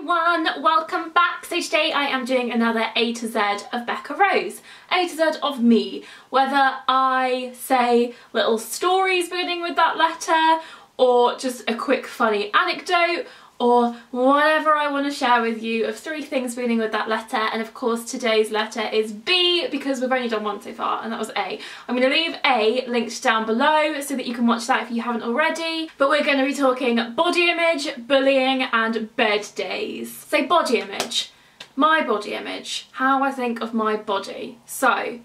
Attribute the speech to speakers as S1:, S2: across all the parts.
S1: everyone, welcome back. So today I am doing another A to Z of Becca Rose. A to Z of me, whether I say little stories beginning with that letter or just a quick funny anecdote or whatever I want to share with you of 3 things beginning with that letter. And of course today's letter is B because we've only done one so far and that was A. I'm going to leave A linked down below so that you can watch that if you haven't already. But we're going to be talking body image, bullying and bed days. So body image. My body image. How I think of my body. So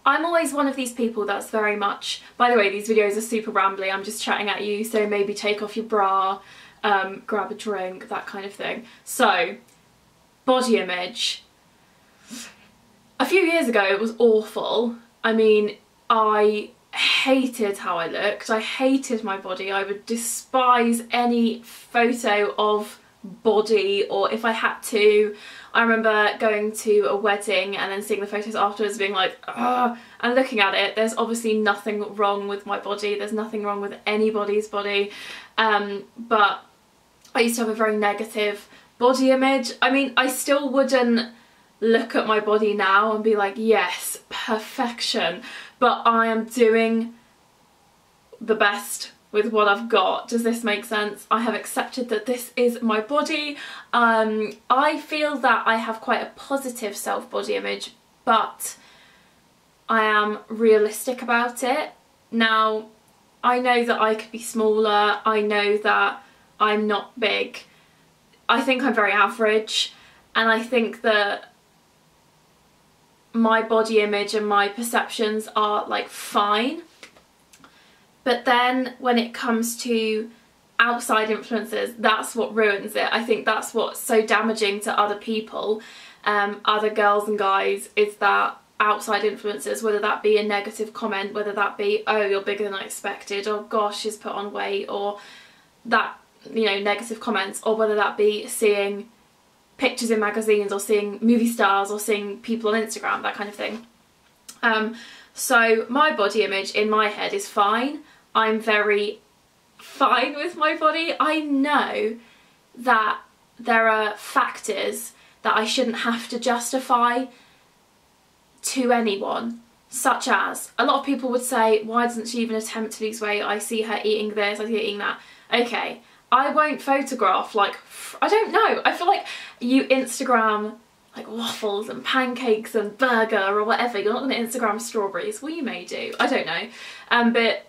S1: I'm always one of these people that's very much, by the way these videos are super rambly, I'm just chatting at you, so maybe take off your bra, grab a drink, that kind of thing. So, body image. A few years ago it was awful. I mean, I hated how I looked, I hated my body, I would despise any photo of body, or if I had to. I remember going to a wedding and then seeing the photos afterwards being like, ugh, and looking at it, there's obviously nothing wrong with my body, there's nothing wrong with anybody's body, but I used to have a very negative body image. I mean, I still wouldn't look at my body now and be like, yes, perfection, but I am doing the best with what I've got. Does this make sense? I have accepted that this is my body. I feel that I have quite a positive self-body image, but I am realistic about it. Now, I know that I could be smaller, I know that I'm not big. I think I'm very average, and I think that my body image and my perceptions are like fine. But then when it comes to outside influences, that's what ruins it. I think that's what's so damaging to other people, other girls and guys, is that outside influences, whether that be a negative comment, whether that be, oh, you're bigger than I expected, or gosh, she's put on weight, or that, you know, negative comments, or whether that be seeing pictures in magazines or seeing movie stars or seeing people on Instagram, that kind of thing. So my body image in my head is fine. I'm very fine with my body. I know that there are factors that I shouldn't have to justify to anyone, such as, a lot of people would say, why doesn't she even attempt to lose weight? I see her eating this, I see her eating that. Okay, I won't photograph, like, I don't know, I feel like you Instagram like waffles and pancakes and burger or whatever, you're not going to Instagram strawberries. Well, you may do, I don't know, but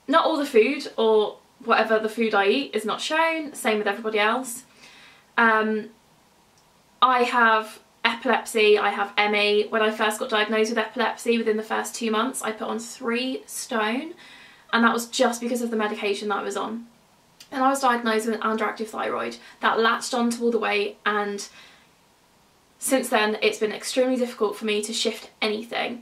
S1: not all the food or whatever the food I eat is not shown, same with everybody else. I have epilepsy, I have ME. When I first got diagnosed with epilepsy, within the first 2 months I put on 3 stone, and that was just because of the medication that I was on. And I was diagnosed with an underactive thyroid that latched onto all the weight, and since then it's been extremely difficult for me to shift anything.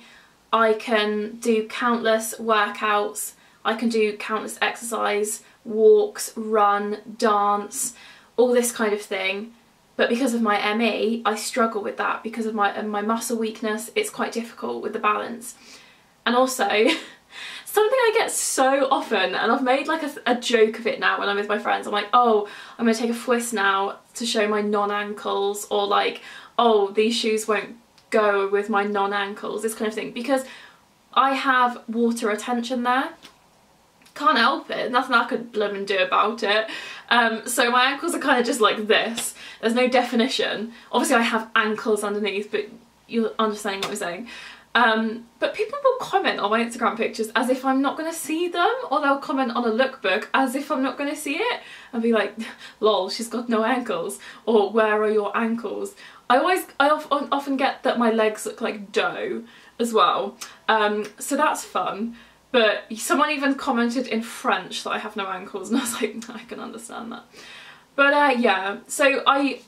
S1: I can do countless workouts, I can do countless exercise, walks, run, dance, all this kind of thing, but because of my ME I struggle with that. Because of my muscle weakness, it's quite difficult with the balance. And also something I get so often, and I've made like a joke of it now when I'm with my friends, I'm like, oh, I'm going to take a twist now to show my non-ankles, or like, oh, these shoes won't go with my non-ankles, this kind of thing, because I have water retention there. Can't help it, nothing I could blooming do about it. So my ankles are kind of just like this, there's no definition. Obviously I have ankles underneath, but you're understanding what I'm saying. But people will comment on my Instagram pictures as if I'm not going to see them, or they'll comment on a lookbook as if I'm not going to see it and be like, lol, she's got no ankles, or where are your ankles? I often get that my legs look like dough as well, so that's fun. But someone even commented in French that I have no ankles, and I was like, I can understand that. But yeah, so I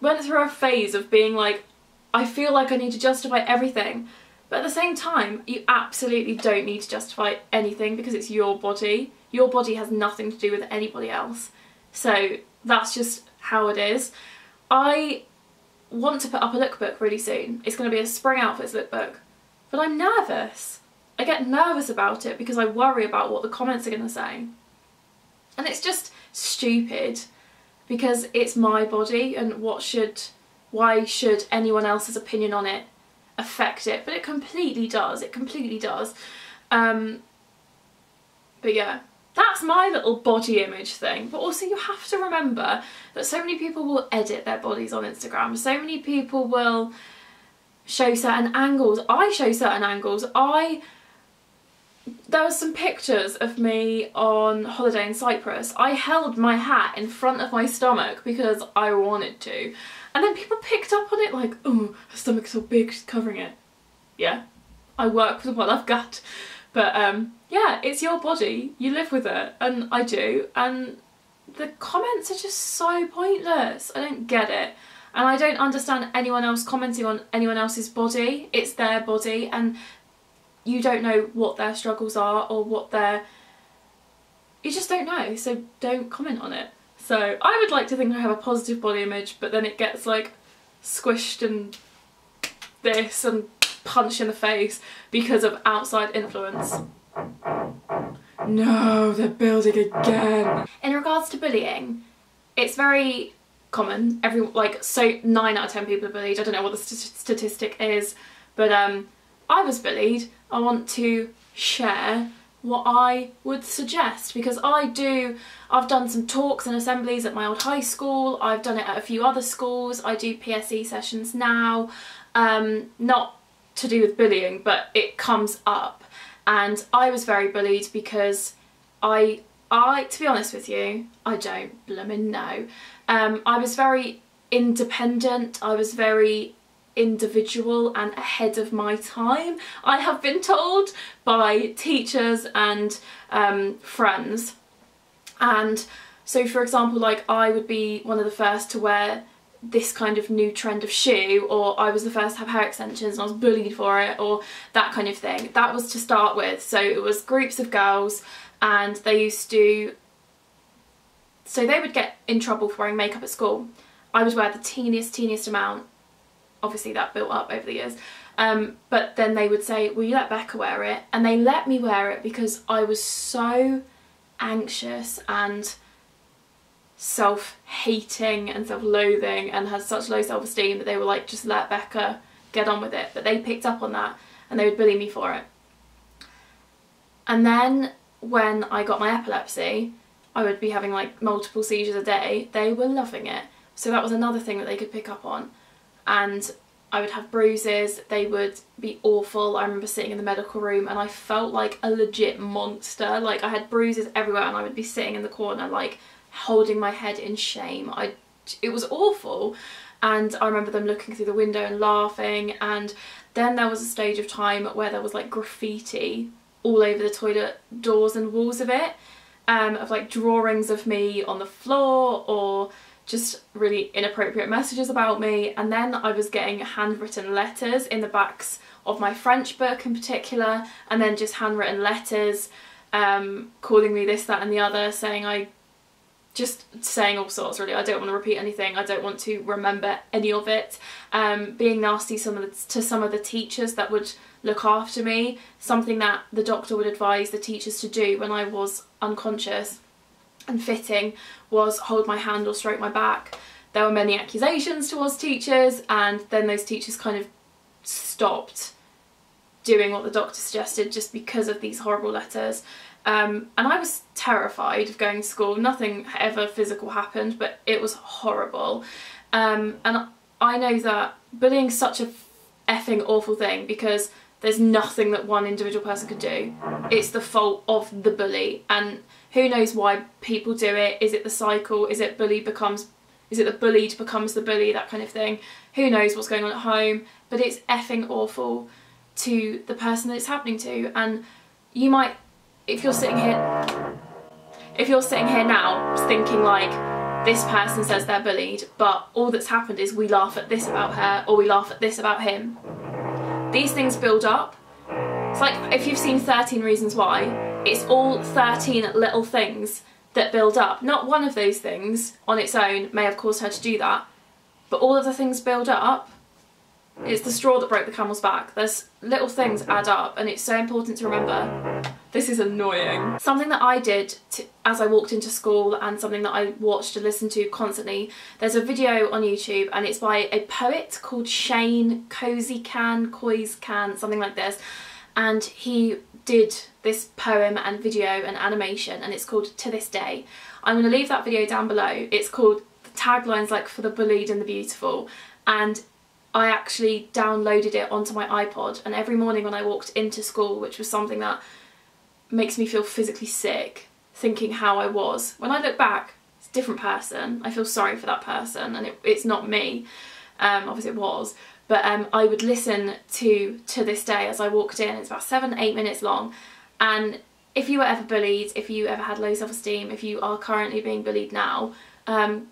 S1: went through a phase of being like, I feel like I need to justify everything, but at the same time you absolutely don't need to justify anything because it's your body. Your body has nothing to do with anybody else, so that's just how it is. I want to put up a lookbook really soon. It's going to be a spring outfits lookbook, but I'm nervous. I get nervous about it because I worry about what the comments are going to say, and it's just stupid because it's my body, and why should anyone else's opinion on it affect it? But it completely does, it completely does. But yeah, that's my little body image thing. But also you have to remember that so many people will edit their bodies on Instagram, so many people will show certain angles. I show certain angles. There was some pictures of me on holiday in Cyprus. I held my hat in front of my stomach because I wanted to. And then people picked up on it like, oh, her stomach's so big, she's covering it. Yeah, I work with what I've got. But yeah, it's your body, you live with it, and I do. And the comments are just so pointless. I don't get it. And I don't understand anyone else commenting on anyone else's body. It's their body, and you don't know what their struggles are or what their... You just don't know, so don't comment on it. So I would like to think I have a positive body image, but then it gets like squished and this and punched in the face because of outside influence. No, they're building again. In regards to bullying, it's very common. So 9 out of 10 people are bullied. I don't know what the statistic is, but I was bullied. I want to share what I would suggest, because I've done some talks and assemblies at my old high school. I've done it at a few other schools. I do PSE sessions now, not to do with bullying, but it comes up. And I was very bullied because to be honest with you, I don't blooming know. I was very independent. I was very individual and ahead of my time, I have been told by teachers and friends. And so for example, like I would be one of the first to wear this kind of new trend of shoe, or I was the first to have hair extensions and I was bullied for it, or that kind of thing. That was to start with. So it was groups of girls, and they would get in trouble for wearing makeup at school. I would wear the teeniest amount. Obviously that built up over the years. But then they would say, will you let Becca wear it? And they let me wear it because I was so anxious and self-hating and self-loathing and had such low self-esteem that they were like, just let Becca get on with it. But they picked up on that and they would bully me for it. And then when I got my epilepsy, I would be having like multiple seizures a day. They were loving it. So that was another thing that they could pick up on. And I would have bruises, they would be awful. I remember sitting in the medical room and I felt like a legit monster. Like I had bruises everywhere and I would be sitting in the corner like holding my head in shame. It was awful. And I remember them looking through the window and laughing. And then there was a stage of time where there was like graffiti all over the toilet doors and walls of it, of like drawings of me on the floor or just really inappropriate messages about me. And then I was getting handwritten letters in the backs of my French book in particular, and then just handwritten letters calling me this, that and the other, saying all sorts really. I don't want to repeat anything, I don't want to remember any of it. Being nasty to some of the teachers that would look after me, something that the doctor would advise the teachers to do when I was unconscious and fitting was hold my hand or stroke my back. There were many accusations towards teachers, and then those teachers kind of stopped doing what the doctor suggested just because of these horrible letters. And I was terrified of going to school. Nothing ever physical happened, but it was horrible. And I know that bullying's such a effing awful thing because there's nothing that one individual person could do. It's the fault of the bully, and who knows why people do it. Is it the cycle? Is it the bullied becomes the bully, that kind of thing? Who knows what's going on at home, but it's effing awful to the person that it's happening to. And you might, if you're sitting here now thinking like, this person says they're bullied, but all that's happened is we laugh at this about her or we laugh at this about him. These things build up. It's like if you've seen 13 Reasons Why, it's all 13 little things that build up. Not one of those things on its own may have caused her to do that, but all of the things build up. It's the straw that broke the camel's back. There's little things add up, and it's so important to remember This is annoying. Something that I did as I walked into school, and something that I watched and listened to constantly, there's a video on YouTube and it's by a poet called Shane Coysecan, something like this, and he did this poem and video and animation, and it's called To This Day. I'm going to leave that video down below. It's called, the tagline's like For the Bullied and the Beautiful, and I actually downloaded it onto my iPod, and every morning when I walked into school, which was something that makes me feel physically sick, thinking how I was. When I look back, it's a different person. I feel sorry for that person, and it's not me. Obviously it was. But I would listen to This Day as I walked in. It's about 7-8 minutes long. And if you were ever bullied, if you ever had low self-esteem, if you are currently being bullied now,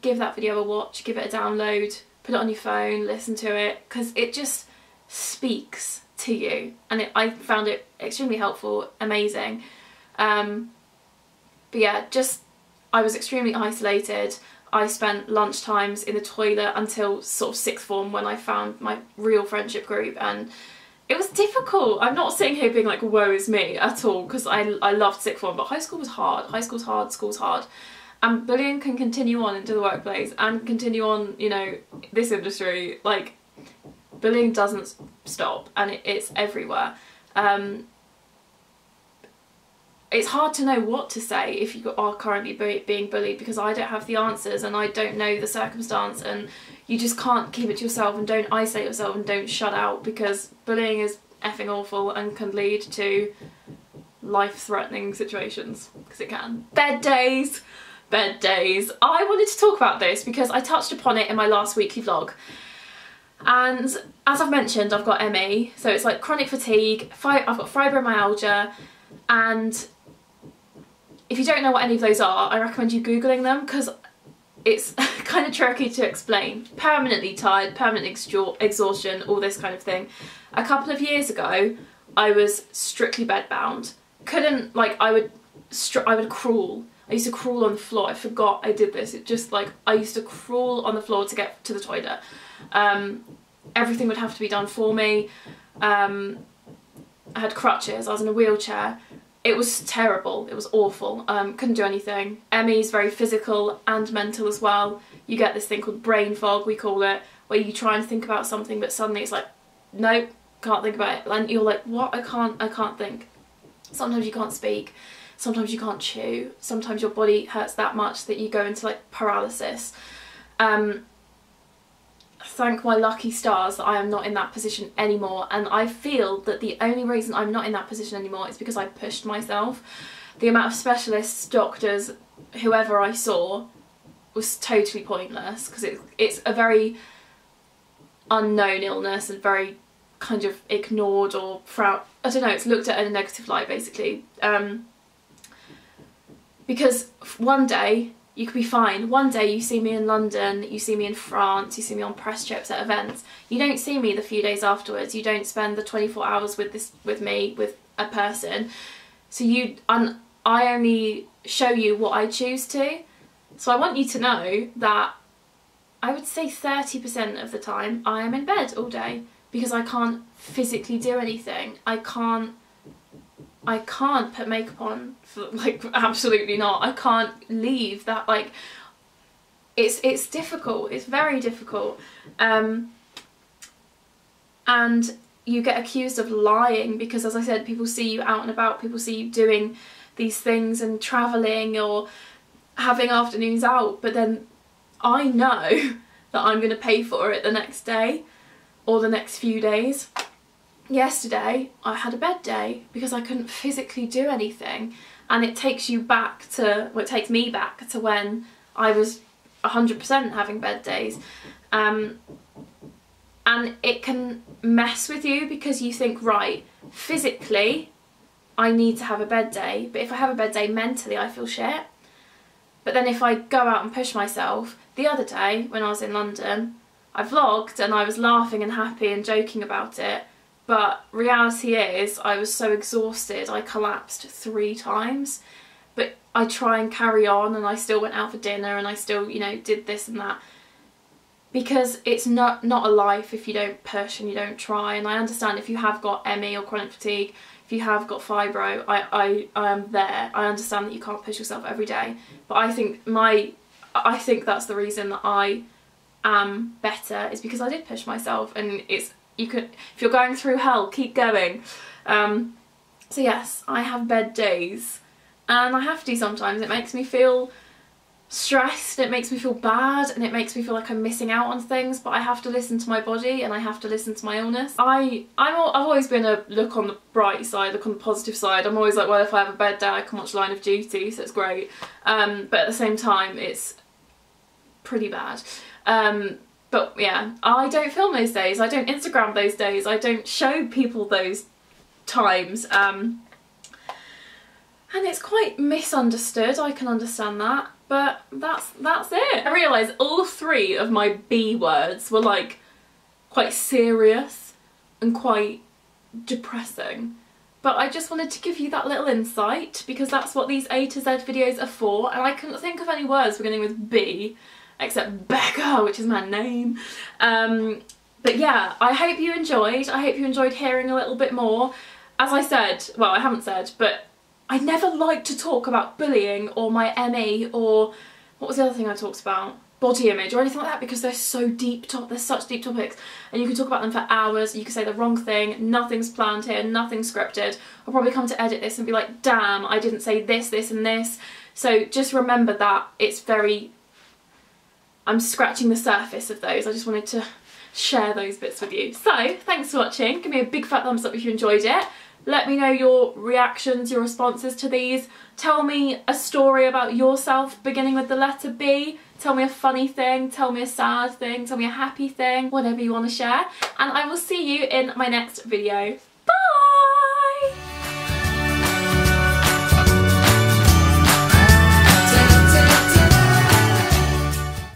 S1: give that video a watch, give it a download, put it on your phone, listen to it, because it just speaks to you, and I found it extremely helpful, amazing. But yeah, I was extremely isolated. I spent lunch times in the toilet until sort of sixth form, when I found my real friendship group, and it was difficult. I'm not sitting here being like, woe is me at all, because I loved sixth form, but high school was hard. High school's hard, school's hard. And bullying can continue on into the workplace and continue on, you know, this industry. Like, bullying doesn't stop, and it's everywhere. It's hard to know what to say if you are currently being bullied, because I don't have the answers and I don't know the circumstance, and you just can't keep it to yourself, and don't isolate yourself and don't shut out, because bullying is effing awful and can lead to life-threatening situations, because it can. Bed days. Bed days. I wanted to talk about this because I touched upon it in my last weekly vlog. And as I've mentioned, I've got ME, so it's like chronic fatigue, I've got fibromyalgia, and if you don't know what any of those are, I recommend you googling them, because it's kind of tricky to explain. Permanently tired, permanent exhaustion, all this kind of thing. A couple of years ago, I was strictly bedbound. Couldn't, like, I would crawl. I used to crawl on the floor. I forgot I did this. It just, like, I used to crawl on the floor to get to the toilet. Everything would have to be done for me. I had crutches. I was in a wheelchair. It was terrible. It was awful. Couldn't do anything. ME is very physical and mental as well. You get this thing called brain fog, we call it, where you try and think about something, but suddenly it's like, nope, can't think about it. And you're like, what? I can't think. Sometimes you can't speak. Sometimes you can't chew. Sometimes your body hurts that much that you go into like paralysis. Thank my lucky stars that I am not in that position anymore, and I feel that the only reason I'm not in that position anymore is because I pushed myself. The amount of specialists, doctors, whoever I saw was totally pointless, because it's a very unknown illness and very kind of ignored or I don't know, it's looked at in a negative light basically. Because one day you could be fine. One day you see me in London, you see me in France, you see me on press trips at events. You don't see me the few days afterwards. You don't spend the 24 hours with me, with a person. So I only show you what I choose to. So I want you to know that I would say 30% of the time I am in bed all day, because I can't physically do anything. I can't put makeup on, like, absolutely not. I can't leave that, like, it's difficult, it's very difficult. And you get accused of lying, because as I said, people see you out and about, people see you doing these things and travelling or having afternoons out, but then I know that I'm going to pay for it the next day or the next few days. Yesterday I had a bed day because I couldn't physically do anything, and it takes you back to, well, it takes me back to when I was 100% having bed days, and it can mess with you, because you think, right, physically I need to have a bed day, but if I have a bed day mentally I feel shit. But then if I go out and push myself, the other day when I was in London, I vlogged and I was laughing and happy and joking about it. But reality is, I was so exhausted, I collapsed 3 times. But I try and carry on, and I still went out for dinner, and I still, you know, did this and that. Because it's not a life if you don't push and you don't try. And I understand if you have got ME or chronic fatigue, if you have got fibro, I am there. I understand that you can't push yourself every day, but I think that's the reason that I am better, is because I did push myself. And if you're going through hell, keep going. So yes, I have bed days, and I have to sometimes. It makes me feel stressed, it makes me feel bad, and it makes me feel like I'm missing out on things, but I have to listen to my body and I have to listen to my illness. I've always been a look on the bright side, look on the positive side. I'm always like, well, if I have a bad day I can watch Line of Duty, so it's great. But at the same time it's pretty bad. But yeah, I don't film those days, I don't Instagram those days, I don't show people those times. And it's quite misunderstood, I can understand that. But that's it. I realised all 3 of my B words were like quite serious and quite depressing. But I just wanted to give you that little insight, because that's what these A to Z videos are for. And I couldn't think of any words beginning with B, except Becca, which is my name. But yeah, I hope you enjoyed. I hope you enjoyed hearing a little bit more. As I said, well, I haven't said, but I never like to talk about bullying or my ME, or what was the other thing I talked about? Body image or anything like that, because they're so deep, they're such deep topics, and you can talk about them for hours. You can say the wrong thing, nothing's planned here, nothing's scripted. I'll probably come to edit this and be like, damn, I didn't say this, this and this. So just remember that I'm scratching the surface of those. I just wanted to share those bits with you. So thanks for watching. Give me a big fat thumbs up if you enjoyed it. Let me know your reactions, your responses to these. Tell me a story about yourself beginning with the letter B. Tell me a funny thing, tell me a sad thing, tell me a happy thing, whatever you want to share. And I will see you in my next video.